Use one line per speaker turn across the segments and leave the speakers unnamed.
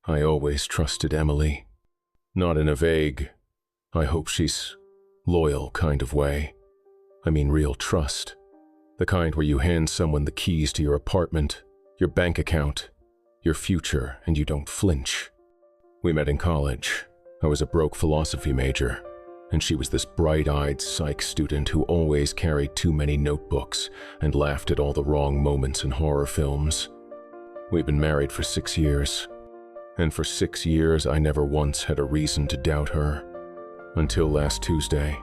I always trusted Emily. Not in a vague, I hope she's loyal kind of way. I mean real trust. The kind where you hand someone the keys to your apartment, your bank account, your future, and you don't flinch. We met in college. I was a broke philosophy major, and she was this bright-eyed psych student who always carried too many notebooks and laughed at all the wrong moments in horror films. We've been married for 6 years, and for 6 years I never once had a reason to doubt her. Until last Tuesday.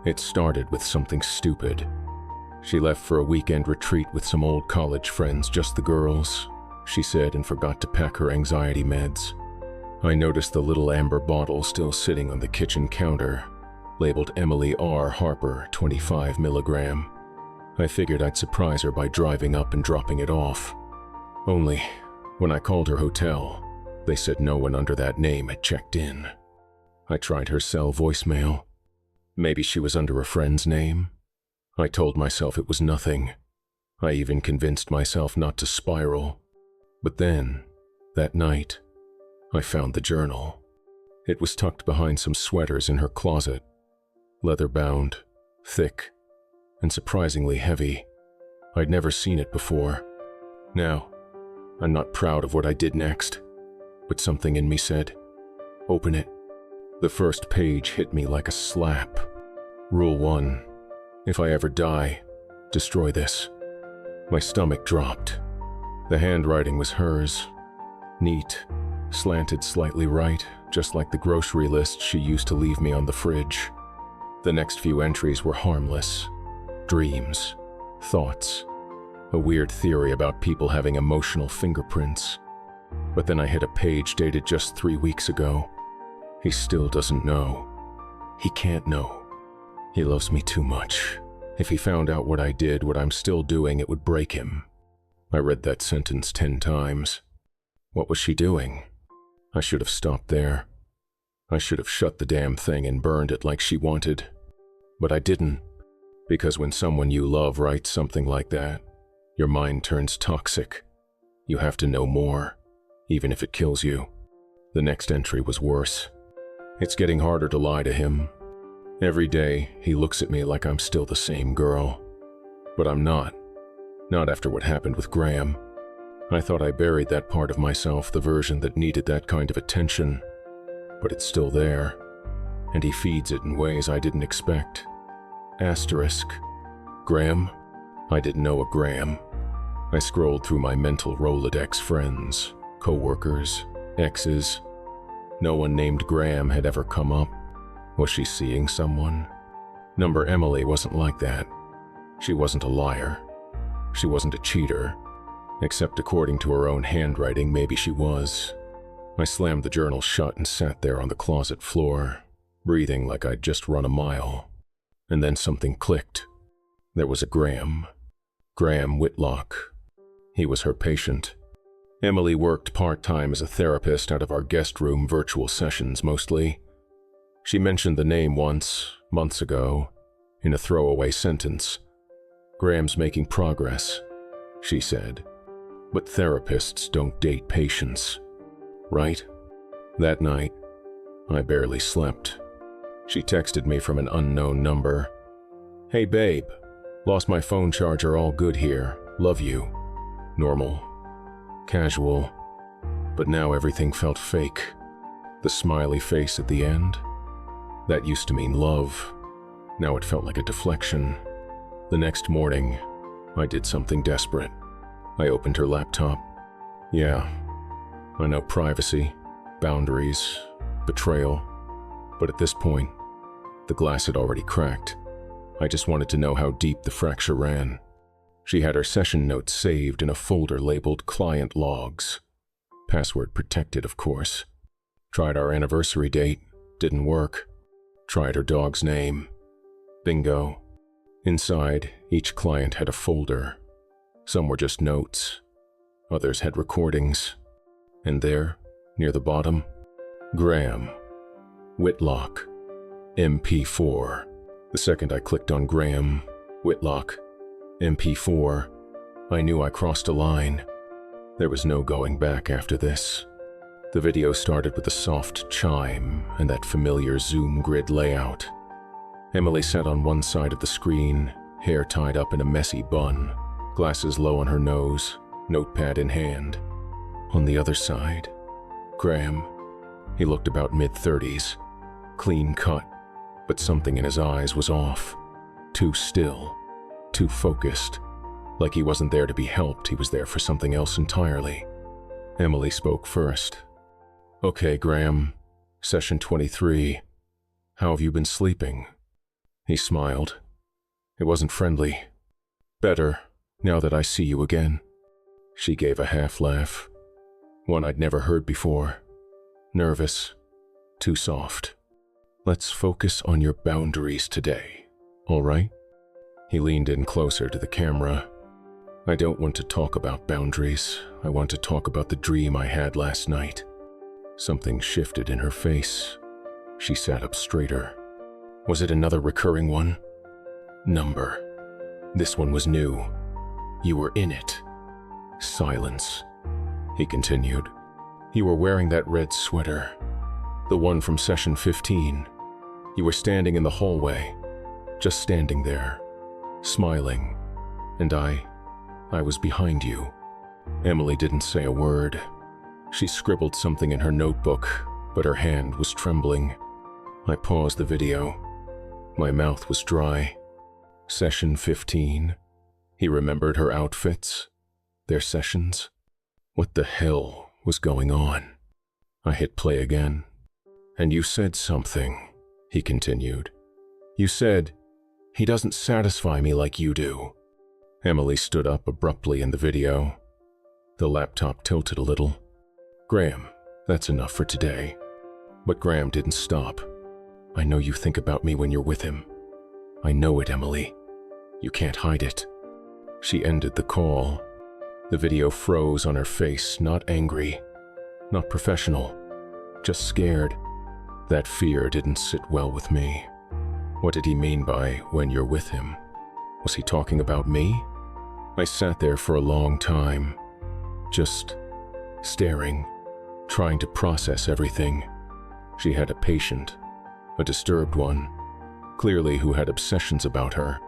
It started with something stupid. She left for a weekend retreat with some old college friends, just the girls, she said, and forgot to pack her anxiety meds. I noticed the little amber bottle still sitting on the kitchen counter, labeled Emily R. Harper, 25 milligram. I figured I'd surprise her by driving up and dropping it off. Only, when I called her hotel, they said no one under that name had checked in. I tried her cell voicemail. Maybe she was under a friend's name. I told myself it was nothing. I even convinced myself not to spiral. But then, that night, I found the journal. It was tucked behind some sweaters in her closet. Leather-bound, thick, and surprisingly heavy. I'd never seen it before. Now, I'm not proud of what I did next, but something in me said, open it. The first page hit me like a slap. Rule 1. If I ever die, destroy this. My stomach dropped. The handwriting was hers. Neat, slanted slightly right, just like the grocery list she used to leave me on the fridge. The next few entries were harmless. Dreams, thoughts, a weird theory about people having emotional fingerprints. But then I hit a page dated just 3 weeks ago. He still doesn't know. He can't know. He loves me too much. If he found out what I did, what I'm still doing, it would break him. I read that sentence 10 times. What was she doing? I should have stopped there. I should have shut the damn thing and burned it like she wanted. But I didn't, because when someone you love writes something like that, your mind turns toxic. You have to know more, even if it kills you. The next entry was worse. It's getting harder to lie to him. Every day, he looks at me like I'm still the same girl. But I'm not. Not after what happened with Graham. I thought I buried that part of myself, the version that needed that kind of attention. But it's still there. And he feeds it in ways I didn't expect. Asterisk. Graham? I didn't know a Graham. I scrolled through my mental Rolodex friends, co-workers, exes. No one named Graham had ever come up. Was she seeing someone? Number Emily wasn't like that. She wasn't a liar. She wasn't a cheater. Except according to her own handwriting, maybe she was. I slammed the journal shut and sat there on the closet floor, breathing like I'd just run a mile. And then something clicked. There was a Graham. Graham Whitlock. He was her patient. Emily worked part-time as a therapist out of our guest room virtual sessions mostly. She mentioned the name once, months ago, in a throwaway sentence. Graham's making progress, she said. But therapists don't date patients, right? That night, I barely slept. She texted me from an unknown number. Hey babe, lost my phone charger, all good here, love you. Normal. Casual, but now everything felt fake. The smiley face at the end? That used to mean love. Now it felt like a deflection. The next morning, I did something desperate. I opened her laptop. Yeah, I know privacy, boundaries, betrayal, but at this point, the glass had already cracked. I just wanted to know how deep the fracture ran. She had her session notes saved in a folder labeled Client Logs. Password protected, of course. Tried our anniversary date, didn't work. Tried her dog's name. Bingo. Inside, each client had a folder. Some were just notes. Others had recordings. And there, near the bottom, Graham. Whitlock. MP4. The second I clicked on Graham, Whitlock, MP4, I knew I crossed a line. There was no going back after this. The video started with a soft chime and that familiar Zoom grid layout. Emily sat on one side of the screen, hair tied up in a messy bun, glasses low on her nose, notepad in hand. On the other side, Graham. He looked about mid-30s, clean cut, but something in his eyes was off. Too still, too focused. Like he wasn't there to be helped, he was there for something else entirely. Emily spoke first. "Okay, Graham, session 23. How have you been sleeping?" He smiled. It wasn't friendly. "Better, now that I see you again." She gave a half laugh, one I'd never heard before. Nervous, too soft. "Let's focus on your boundaries today, all right?" He leaned in closer to the camera. "I don't want to talk about boundaries. I want to talk about the dream I had last night." Something shifted in her face. She sat up straighter. Was it another recurring one? Number. This one was new. "You were in it." Silence. He continued. "You were wearing that red sweater. The one from session 15. You were standing in the hallway. Just standing there. Smiling. And I was behind you." Emily didn't say a word. She scribbled something in her notebook, but her hand was trembling. I paused the video. My mouth was dry. Session 15. He remembered her outfits, their sessions. What the hell was going on? I hit play again. "And you said something," he continued. "You said, 'He doesn't satisfy me like you do.'" Emily stood up abruptly in the video. The laptop tilted a little. "Graham, that's enough for today." But Graham didn't stop. "I know you think about me when you're with him. I know it, Emily. You can't hide it." She ended the call. The video froze on her face, not angry, not professional, just scared. That fear didn't sit well with me. What did he mean by "when you're with him"? Was he talking about me? I sat there for a long time, just staring, trying to process everything. She had a patient, a disturbed one, clearly who had obsessions about her.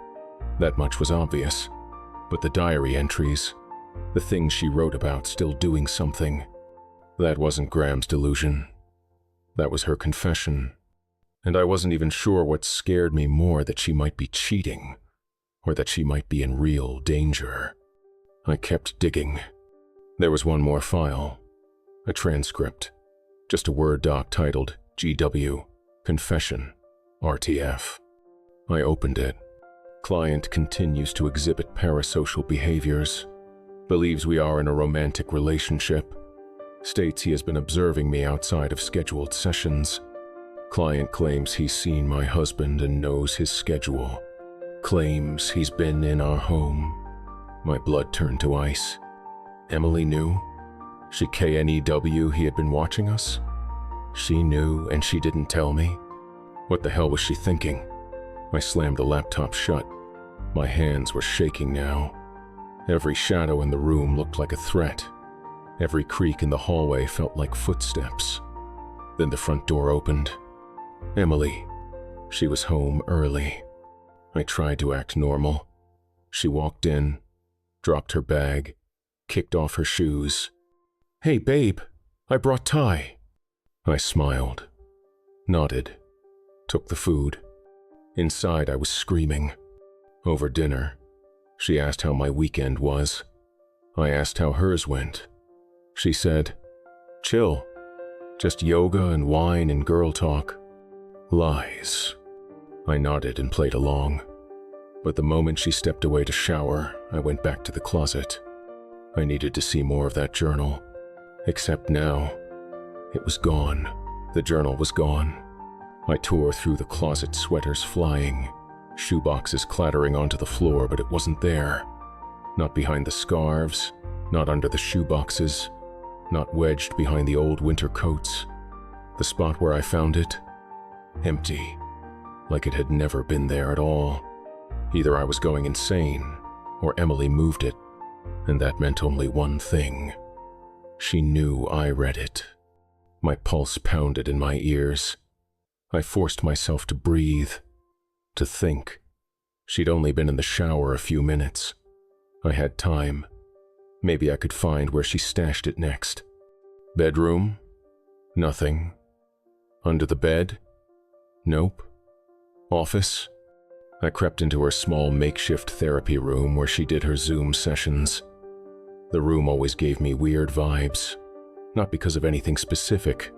That much was obvious. But the diary entries, the things she wrote about still doing something, that wasn't Graham's delusion. That was her confession. And I wasn't even sure what scared me more, that she might be cheating, or that she might be in real danger. I kept digging. There was one more file, a transcript, just a Word doc titled GW, Confession, RTF. I opened it. Client continues to exhibit parasocial behaviors, believes we are in a romantic relationship, states he has been observing me outside of scheduled sessions. Client claims he's seen my husband and knows his schedule, claims he's been in our home. My blood turned to ice. Emily knew. She KNEW he had been watching us. She knew and she didn't tell me. What the hell was she thinking? I slammed the laptop shut. My hands were shaking now. Every shadow in the room looked like a threat. Every creak in the hallway felt like footsteps. Then the front door opened. Emily. She was home early. I tried to act normal. She walked in, dropped her bag, kicked off her shoes. "Hey, babe, I brought Thai." I smiled, nodded, took the food. Inside, I was screaming. Over dinner, she asked how my weekend was. I asked how hers went. She said, "Chill, just yoga and wine and girl talk." Lies. I nodded and played along. But the moment she stepped away to shower, I went back to the closet. I needed to see more of that journal. Except now, it was gone. The journal was gone. I tore through the closet, sweaters flying, shoeboxes clattering onto the floor, but it wasn't there. Not behind the scarves, not under the shoeboxes, not wedged behind the old winter coats. The spot where I found it, empty, like it had never been there at all. Either I was going insane, or Emily moved it, and that meant only one thing. She knew I read it. My pulse pounded in my ears. I forced myself to breathe, to think. She'd only been in the shower a few minutes. I had time. Maybe I could find where she stashed it next. Bedroom? Nothing. Under the bed? Nope. Office? I crept into her small makeshift therapy room where she did her Zoom sessions. The room always gave me weird vibes, not because of anything specific,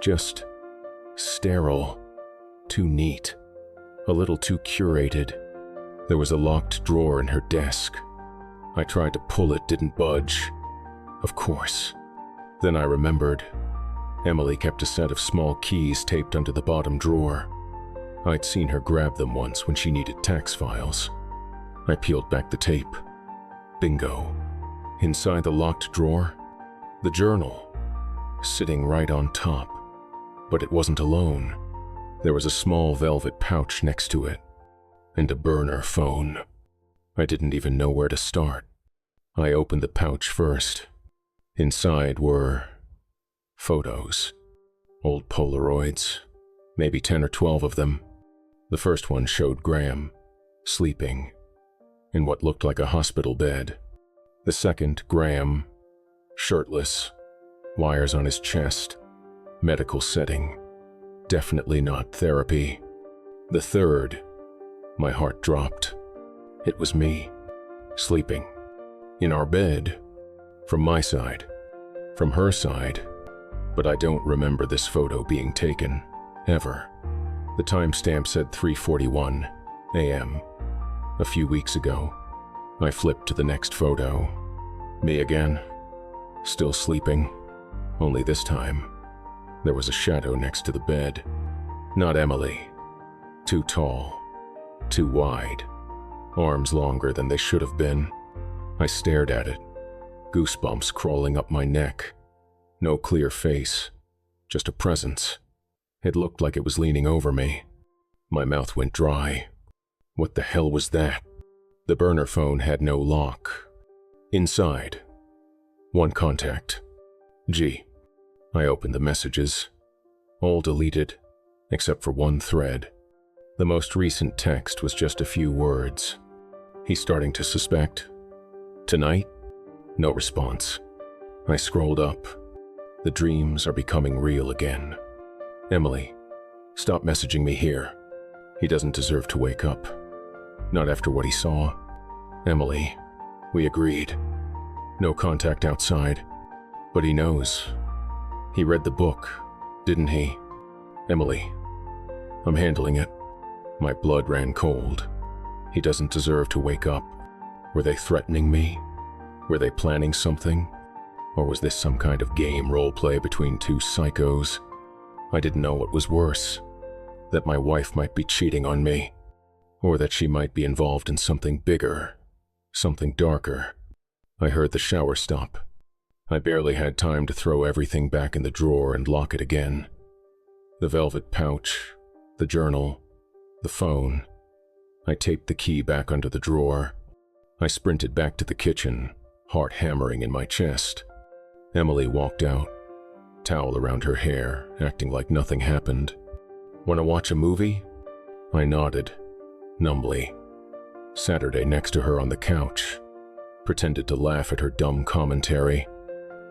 just sterile, too neat, a little too curated. There was a locked drawer in her desk. I tried to pull it, didn't budge. Of course. Then I remembered. Emily kept a set of small keys taped under the bottom drawer. I'd seen her grab them once when she needed tax files. I peeled back the tape. Bingo. Inside the locked drawer, the journal, sitting right on top. But it wasn't alone. There was a small velvet pouch next to it, and a burner phone. I didn't even know where to start. I opened the pouch first. Inside were photos, old Polaroids, maybe 10 or 12 of them. The first one showed Graham, sleeping, in what looked like a hospital bed. The second, Graham, shirtless, wires on his chest, medical setting, definitely not therapy. The third, my heart dropped. It was me, sleeping, in our bed, from my side, from her side, but I don't remember this photo being taken, ever. The timestamp said 3:41 a.m. A few weeks ago. I flipped to the next photo. Me again, still sleeping, only this time, there was a shadow next to the bed. Not Emily. Too tall, too wide, arms longer than they should have been. I stared at it, goosebumps crawling up my neck. No clear face, just a presence. It looked like it was leaning over me. My mouth went dry. What the hell was that? The burner phone had no lock. Inside, one contact. G. I opened the messages. All deleted, except for one thread. The most recent text was just a few words. He's starting to suspect. Tonight? No response. I scrolled up. The dreams are becoming real again. Emily, stop messaging me here. He doesn't deserve to wake up. Not after what he saw. Emily, we agreed. No contact outside. But he knows. He read the book, didn't he? Emily, I'm handling it. My blood ran cold. He doesn't deserve to wake up. Were they threatening me? Were they planning something? Or was this some kind of game roleplay between two psychos? I didn't know what was worse. That my wife might be cheating on me. Or that she might be involved in something bigger. Something darker. I heard the shower stop. I barely had time to throw everything back in the drawer and lock it again. The velvet pouch, the journal, the phone. I taped the key back under the drawer. I sprinted back to the kitchen, heart hammering in my chest. Emily walked out, towel around her hair, acting like nothing happened. "Want to watch a movie?" I nodded, numbly. Sat her next to her on the couch, pretended to laugh at her dumb commentary.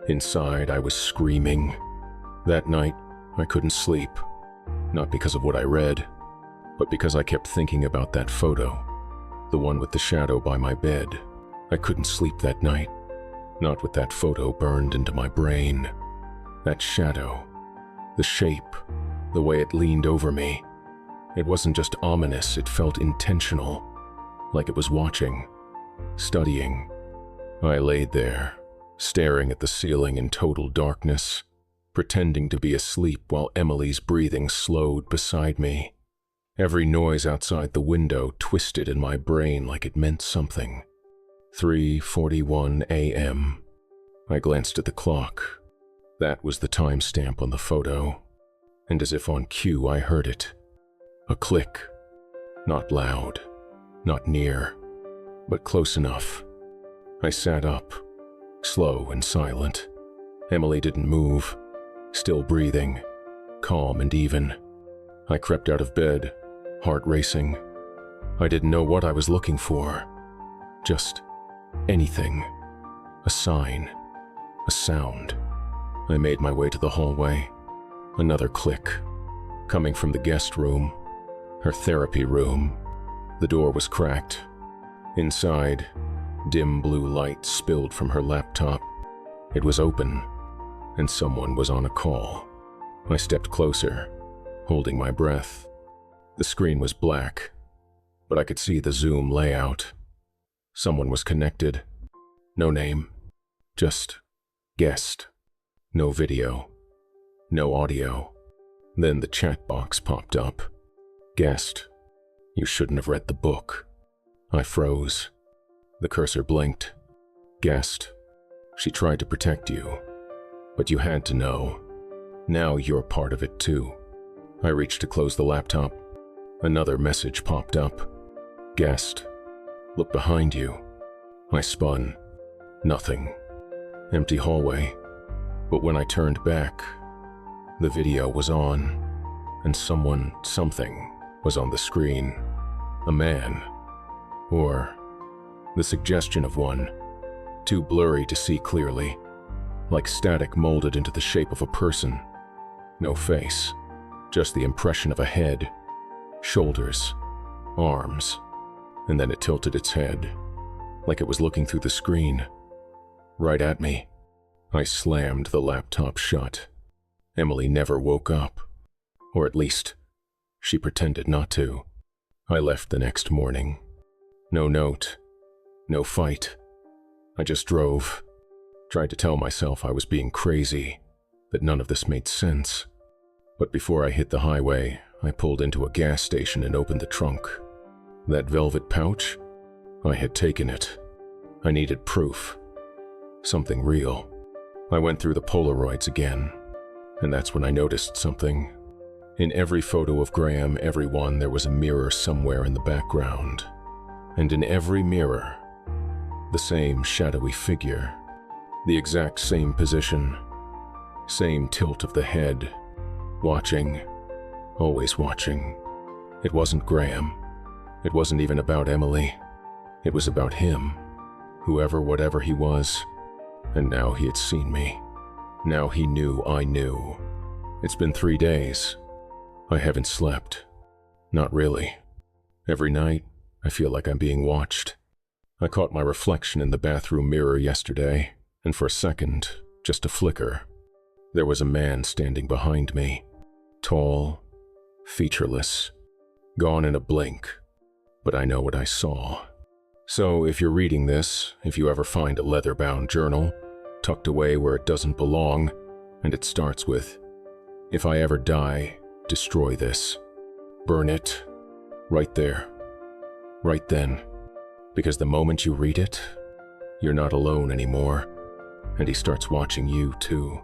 Inside, I was screaming. That night, I couldn't sleep, not because of what I read, but because I kept thinking about that photo, the one with the shadow by my bed. I couldn't sleep that night, not with that photo burned into my brain. That shadow, the shape, the way it leaned over me. It wasn't just ominous, it felt intentional, like it was watching, studying. I laid there, staring at the ceiling in total darkness, pretending to be asleep while Emily's breathing slowed beside me. Every noise outside the window twisted in my brain like it meant something. 3:41 a.m. I glanced at the clock. That was the timestamp on the photo. And as if on cue, I heard it. A click. Not loud, not near, but close enough. I sat up, slow and silent. Emily didn't move. still breathing, calm and even. I crept out of bed, heart racing. I didn't know what I was looking for. Just anything. A sign. A sound. I made my way to the hallway. Another click. Coming from the guest room. Her therapy room. The door was cracked. Inside, dim blue light spilled from her laptop. It was open, and someone was on a call. I stepped closer, holding my breath. The screen was black, but I could see the Zoom layout. Someone was connected. No name, just guest. No video, no audio. Then the chat box popped up. Guest, you shouldn't have read the book. I froze. The cursor blinked. Guest, she tried to protect you, but you had to know. Now you're part of it too. I reached to close the laptop. Another message popped up. Guest, look behind you. I spun. Nothing. Empty hallway. But when I turned back, the video was on, and something was on the screen. A man. Or the suggestion of one. Too blurry to see clearly. Like static molded into the shape of a person. No face. Just the impression of a head. Shoulders. Arms. And then it tilted its head. Like it was looking through the screen. Right at me. I slammed the laptop shut. Emily never woke up. Or at least, she pretended not to. I left the next morning. No note. No fight. I just drove. Tried to tell myself I was being crazy, that none of this made sense. But before I hit the highway, I pulled into a gas station and opened the trunk. That velvet pouch? I had taken it. I needed proof. Something real. I went through the Polaroids again, and that's when I noticed something. In every photo of Graham, everyone, there was a mirror somewhere in the background. And in every mirror, the same shadowy figure, the exact same position, same tilt of the head, watching, always watching. It wasn't Graham. It wasn't even about Emily. It was about him, whoever, whatever he was. And now he had seen me. Now he knew I knew. It's been 3 days. I haven't slept. Not really. Every night, I feel like I'm being watched. I caught my reflection in the bathroom mirror yesterday, and for a second, just a flicker, there was a man standing behind me. Tall, featureless, gone in a blink. But I know what I saw. So if you're reading this, if you ever find a leather-bound journal, tucked away where it doesn't belong, and it starts with, "If I ever die, destroy this. Burn it. Right there. Right then." Because the moment you read it, you're not alone anymore, and he starts watching you too.